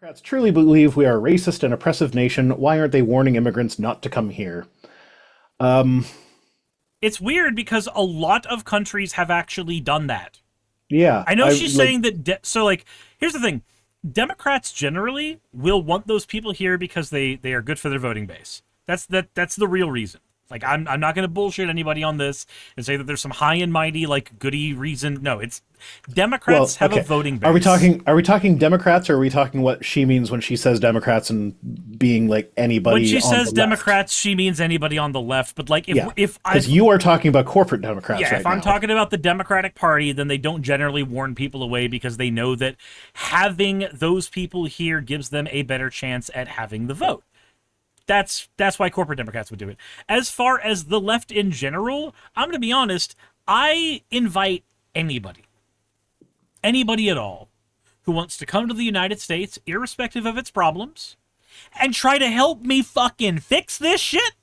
Democrats truly believe we are a racist and oppressive nation. Why aren't they warning immigrants not to come here? It's weird because a lot of countries have actually done that. Yeah. I know she's saying that... here's the thing. Democrats generally will want those people here because they are good for their voting base. That's the real reason. Like, I'm not going to bullshit anybody on this and say that there's some high and mighty, like, goody reason. No, it's... Democrats have a voting base. Are we talking Democrats, or are we talking what she means when she says Democrats and being, like, anybody on the left? When she says Democrats, she means anybody on the left. But, like, because you are talking about corporate Democrats right now. If I'm talking about the Democratic Party, then they don't generally warn people away because they know that having those people here gives them a better chance at having the vote. That's why corporate Democrats would do it. As far as the left in general, I'm going to be honest, I invite anybody at all who wants to come to the United States, irrespective of its problems, and try to help me fucking fix this shit,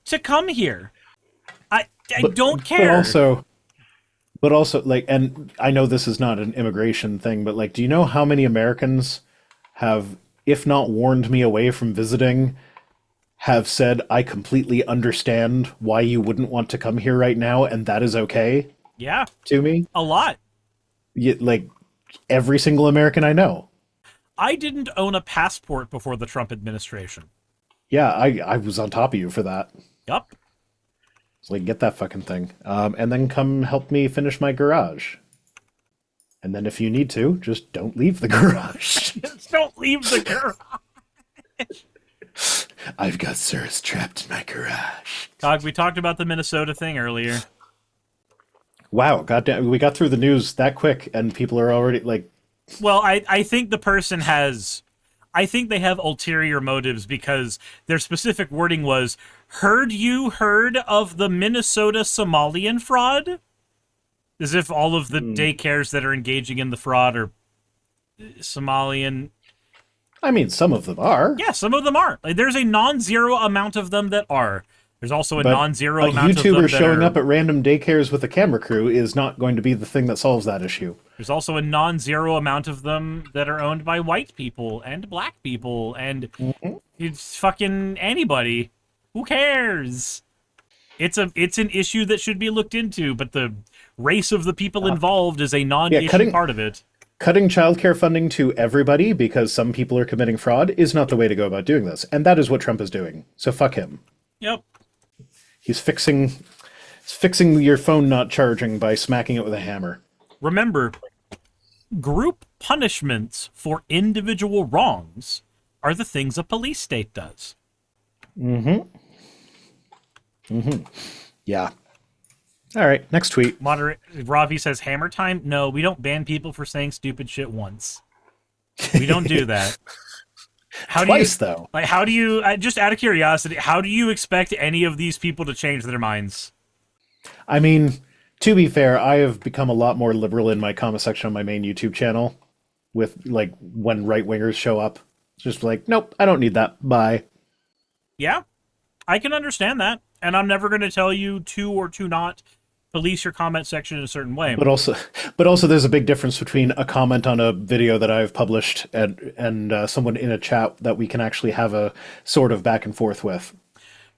to come here. I don't care. But also, like, and I know this is not an immigration thing, but, like, do you know how many Americans have, if not warned me away from visiting, have said, I completely understand why you wouldn't want to come here right now, and that is okay? Yeah. To me? A lot. Like, every single American I know. I didn't own a passport before the Trump administration. Yeah, I was on top of you for that. Yup. It's like, get that fucking thing. And then come help me finish my garage. And then if you need to, just don't leave the garage. Just don't leave the garage. I've got Cirrus trapped in my garage. Cog, we talked about the Minnesota thing earlier. Wow, goddamn, we got through the news that quick, and people are already, like... Well, I think the person has... I think they have ulterior motives because their specific wording was, heard of the Minnesota Somalian fraud? As if all of the daycares that are engaging in the fraud are Somalian... I mean, some of them are. Yeah, some of them are. Like, there's a non-zero amount of them that are. There's also a non-zero amount of them that YouTuber showing up at random daycares with a camera crew is not going to be the thing that solves that issue. There's also a non-zero amount of them that are owned by white people and black people and it's fucking anybody. Who cares? It's an issue that should be looked into, but the race of the people involved is a non-issue part of it. Cutting childcare funding to everybody because some people are committing fraud is not the way to go about doing this. And that is what Trump is doing. So fuck him. Yep. He's fixing your phone not charging by smacking it with a hammer. Remember, group punishments for individual wrongs are the things a police state does. Yeah. All right, next tweet. Ravi says, hammer time? No, we don't ban people for saying stupid shit once. We don't do that. Though. Like, how do you, just out of curiosity, how do you expect any of these people to change their minds? I mean, to be fair, I have become a lot more liberal in my comment section on my main YouTube channel with, like, when right-wingers show up. It's just like, nope, I don't need that. Bye. Yeah, I can understand that. And I'm never going to tell you to or to not police your comment section in a certain way. But also there's a big difference between a comment on a video that I've published and someone in a chat that we can actually have a sort of back and forth with.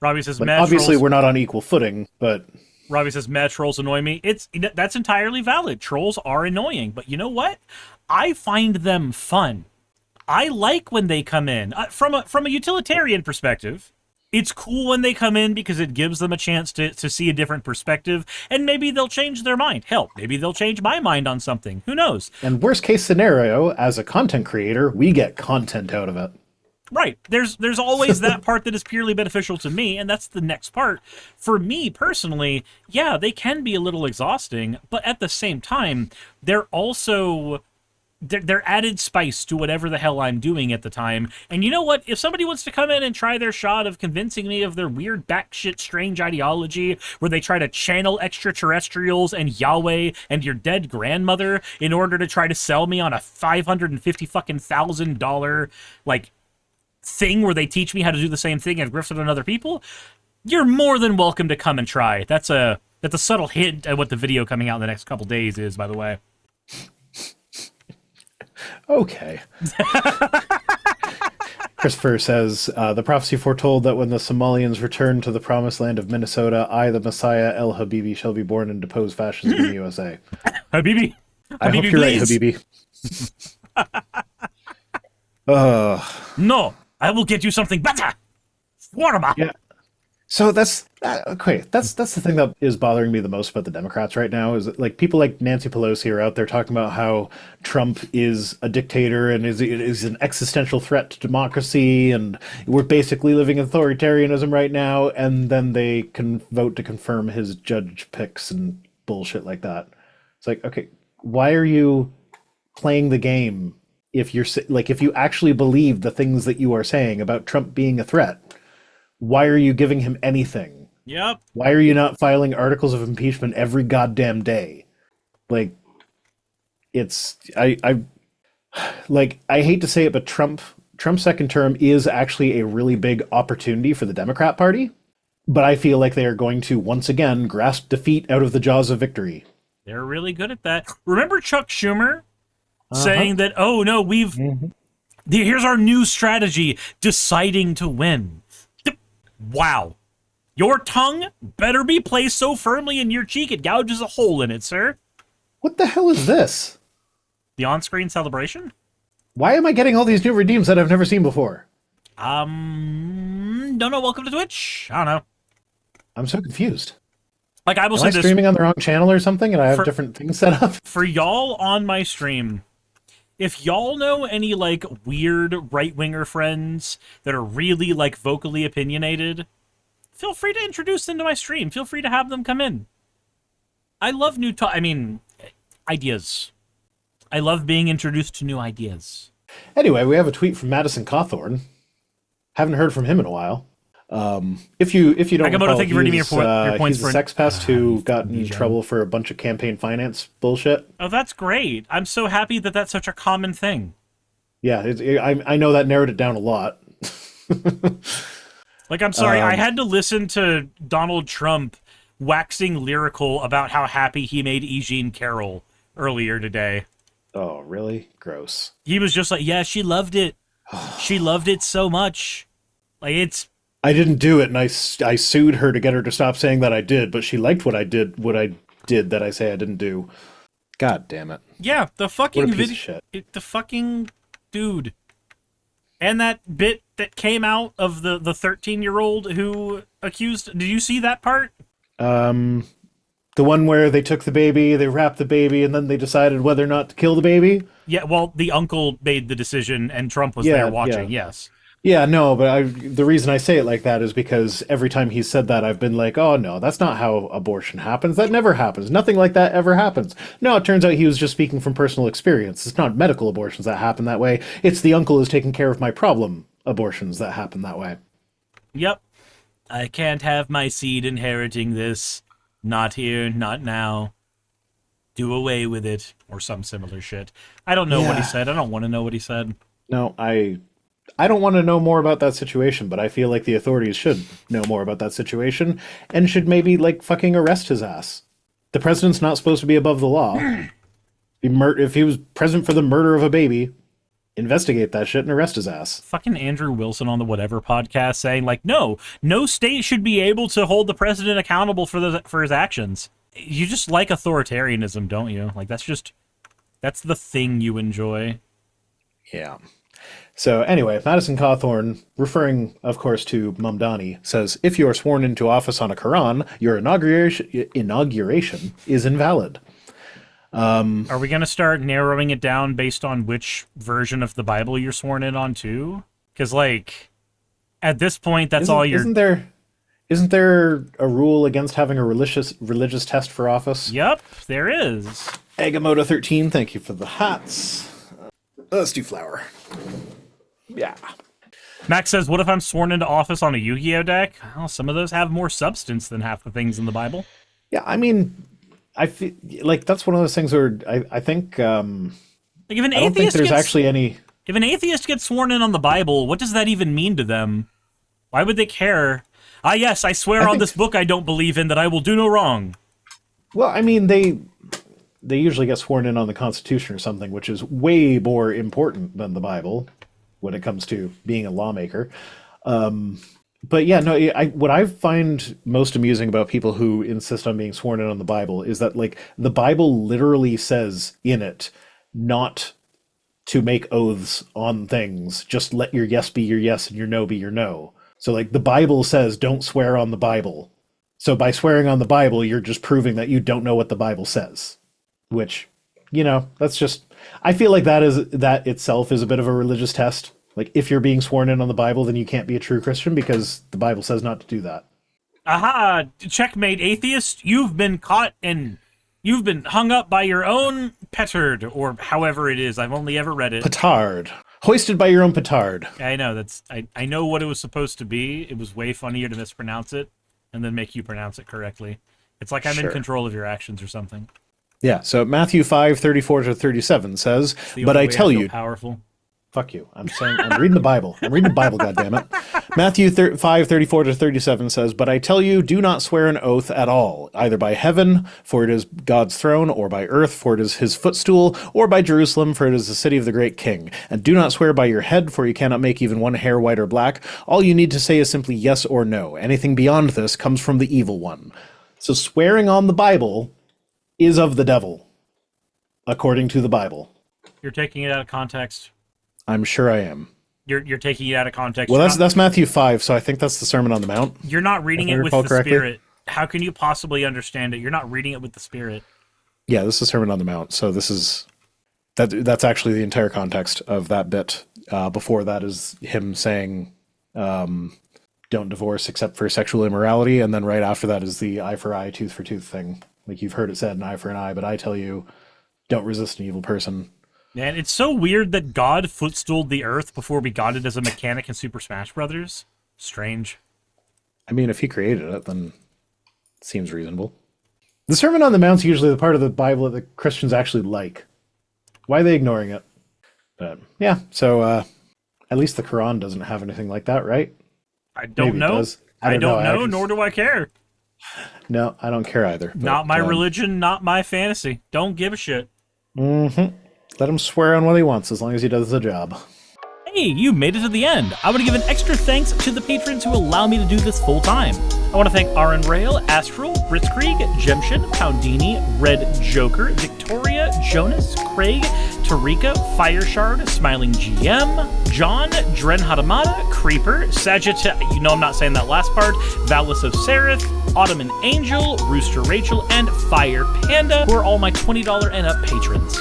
Robbie says, obviously we're not on equal footing, but... Robbie says, trolls annoy me. That's entirely valid. Trolls are annoying. But you know what? I find them fun. I like when they come in. From a utilitarian perspective... It's cool when they come in because it gives them a chance to see a different perspective, and maybe they'll change their mind. Hell, maybe they'll change my mind on something. Who knows? And worst case scenario, as a content creator, we get content out of it. Right. There's always that part that is purely beneficial to me, and that's the next part. For me, personally, yeah, they can be a little exhausting, but at the same time, they're also... They're added spice to whatever the hell I'm doing at the time. And you know what? If somebody wants to come in and try their shot of convincing me of their weird batshit strange ideology where they try to channel extraterrestrials and Yahweh and your dead grandmother in order to try to sell me on a $550,000 like thing where they teach me how to do the same thing and grift it on other people, you're more than welcome to come and try. That's a subtle hint at what the video coming out in the next couple days is, by the way. Okay. Christopher says, the prophecy foretold that when the Somalians return to the promised land of Minnesota, I, the Messiah, El Habibi, shall be born and depose fascism in the USA. Habibi. I hope Habibi, you're right, please. Habibi. No, I will get you something better. Swarma. Yeah. So that's okay. That's the thing that is bothering me the most about the Democrats right now is that, like, people like Nancy Pelosi are out there talking about how Trump is a dictator and is an existential threat to democracy, and we're basically living in authoritarianism right now. And then they can vote to confirm his judge picks and bullshit like that. It's like, okay, why are you playing the game if you're like, if you actually believe the things that you are saying about Trump being a threat? Why are you giving him anything? Yep. Why are you not filing articles of impeachment every goddamn day? Like, it's I hate to say it, but Trump's second term is actually a really big opportunity for the Democrat Party, but I feel like they are going to once again grasp defeat out of the jaws of victory. They're really good at that. Remember Chuck Schumer saying that, oh no, here's our new strategy, deciding to win. Wow. Your tongue better be placed so firmly in your cheek it gouges a hole in it, sir. What the hell is this? The on-screen celebration? Why am I getting all these new redeems that I've never seen before? Don't know. Welcome to Twitch. I don't know. I'm so confused. Like, I will Am say I this. streaming on the wrong channel or something and I have different things set up? For y'all on my stream, if y'all know any, like, weird right-winger friends that are really, like, vocally opinionated, feel free to introduce them to my stream. Feel free to have them come in. I love ideas. I love being introduced to new ideas. Anyway, we have a tweet from Madison Cawthorn. Haven't heard from him in a while. If you don't recall, thank you for redeeming your points he's a for sex pest who got in trouble for a bunch of campaign finance bullshit. Oh, that's great. I'm so happy that that's such a common thing. Yeah, I know that narrowed it down a lot. Like, I'm sorry, I had to listen to Donald Trump waxing lyrical about how happy he made E. Jean Carroll earlier today. Oh, really? Gross. He was just like, yeah, she loved it. She loved it so much. Like, it's... I didn't do it, and I sued her to get her to stop saying that I did, but she liked what I did that I say I didn't do. God damn it. Yeah, the fucking what a piece of shit. The fucking dude. And that bit that came out of the 13-year-old who accused... Did you see that part? The one where they took the baby, they wrapped the baby, and then they decided whether or not to kill the baby? Yeah, well, the uncle made the decision, and Trump was there watching, yes. Yeah, no, but the reason I say it like that is because every time he said that, I've been like, oh, no, that's not how abortion happens. That never happens. Nothing like that ever happens. No, it turns out he was just speaking from personal experience. It's not medical abortions that happen that way. It's the uncle who's taking care of my problem abortions that happen that way. Yep. I can't have my seed inheriting this. Not here, not now. Do away with it, or some similar shit. I don't know what he said. I don't want to know what he said. No, I don't want to know more about that situation, but I feel like the authorities should know more about that situation and should maybe, like, fucking arrest his ass. The president's not supposed to be above the law. If he was present for the murder of a baby, investigate that shit and arrest his ass. Fucking Andrew Wilson on the Whatever podcast saying, like, no state should be able to hold the president accountable for his actions. You just like authoritarianism, don't you? Like, that's the thing you enjoy. Yeah. So anyway, Madison Cawthorn, referring, of course, to Mamdani, says, if you are sworn into office on a Quran, your inauguration is invalid. Are we going to start narrowing it down based on which version of the Bible you're sworn in on, too? Because, like, at this point, that's all you're... Isn't there a rule against having a religious test for office? Yep, there is. Agamotto 13, thank you for the hats. Let's do flower. Yeah. Max says, what if I'm sworn into office on a Yu-Gi-Oh deck? Well, some of those have more substance than half the things in the Bible. Yeah, I mean, I feel like that's one of those things where I think... like, if an I don't think there's actually any... If an atheist gets sworn in on the Bible, what does that even mean to them? Why would they care? Ah, yes, I swear on this book I don't believe in that I will do no wrong. Well, I mean, they usually get sworn in on the Constitution or something, which is way more important than the Bible. when it comes to being a lawmaker. But yeah, no, what I find most amusing about people who insist on being sworn in on the Bible is that, like, the Bible literally says in it not to make oaths on things. Just let your yes be your yes and your no be your no. So, like, the Bible says don't swear on the Bible. So by swearing on the Bible, you're just proving that you don't know what the Bible says. Which, you know, that's just... I feel like that itself is a bit of a religious test. Like, if you're being sworn in on the Bible, then you can't be a true Christian because the Bible says not to do that. Aha! Checkmate, atheist. You've been caught and you've been hung up by your own petard, or however it is. I've only ever read it. Petard. Hoisted by your own petard. I know, I know what it was supposed to be. It was way funnier to mispronounce it and then make you pronounce it correctly. It's like I'm in control of your actions or something. Yeah, so Matthew 5:34-37 says, "But I tell you..." Powerful. Fuck you. I'm reading the Bible. I'm reading the Bible, goddammit. Matthew 5:34-37 says, "But I tell you, do not swear an oath at all, either by heaven, for it is God's throne, or by earth, for it is his footstool, or by Jerusalem, for it is the city of the great king. And do not swear by your head, for you cannot make even one hair white or black. All you need to say is simply yes or no. Anything beyond this comes from the evil one." So swearing on the Bible is of the devil, according to the Bible. You're taking it out of context. I'm sure I am. You're taking it out of context. Well, that's Matthew 5, so I think that's the Sermon on the Mount. You're not reading it with the Spirit. How can you possibly understand it? You're not reading it with the Spirit. Yeah, this is Sermon on the Mount, so this is... That's actually the entire context of that bit. Before that is him saying, don't divorce except for sexual immorality, and then right after that is the eye for eye, tooth for tooth thing. Like, you've heard it said, an eye for an eye, but I tell you, don't resist an evil person. Man, it's so weird that God footstooled the earth before we got it as a mechanic in Super Smash Brothers. Strange. I mean, if he created it, then it seems reasonable. The Sermon on the Mount's usually the part of the Bible that the Christians actually like. Why are they ignoring it? But yeah, so at least the Quran doesn't have anything like that, right? I don't know. I don't know, nor do I care. No, I don't care either. But, not my religion, not my fantasy. Don't give a shit. Mm-hmm. Let him swear on what he wants, as long as he does the job. Hey, you made it to the end. I want to give an extra thanks to the patrons who allow me to do this full time. I want to thank Aaron Rail, Astral, Britzkrieg, Jemshin, Poundini, Red Joker, Victoria, Jonas, Craig, Tarika, Fireshard, Smiling GM, John, Dren Hadamada, Creeper, Sagitt, you know I'm not saying that last part, Valis of Seraph, Ottoman Angel, Rooster Rachel, and Fire Panda, who are all my $20 and up patrons.